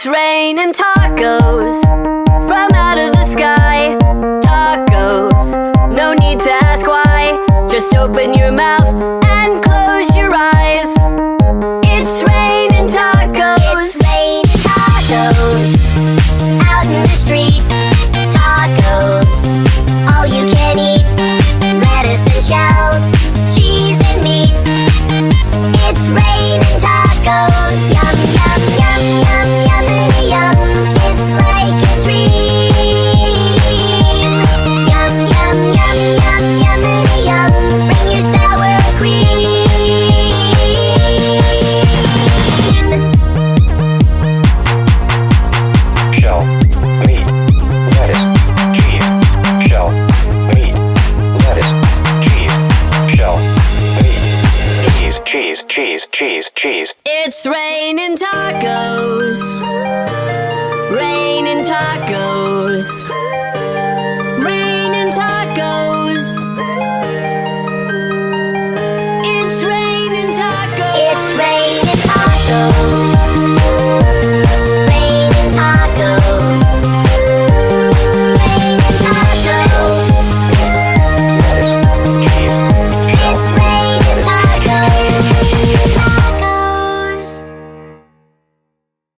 It's raining tacos from out of the sky. Tacos, no need to ask why. Just open your mouth and close your eyes. It's raining tacos. It's raining tacos out in the street. Tacos, all you can eat. Lettuce and shells, cheese and meat. It's raining tacos. Yum, yum, yum, yum, yummity yum. It's like a dream. Yum, yum, yum, yum, yummity yum. Bring your sour cream. Shell, meat, lettuce, cheese. Shell, meat, lettuce, cheese. Shell, meat, cheese, cheese, cheese, cheese, cheese. It's raining tacos.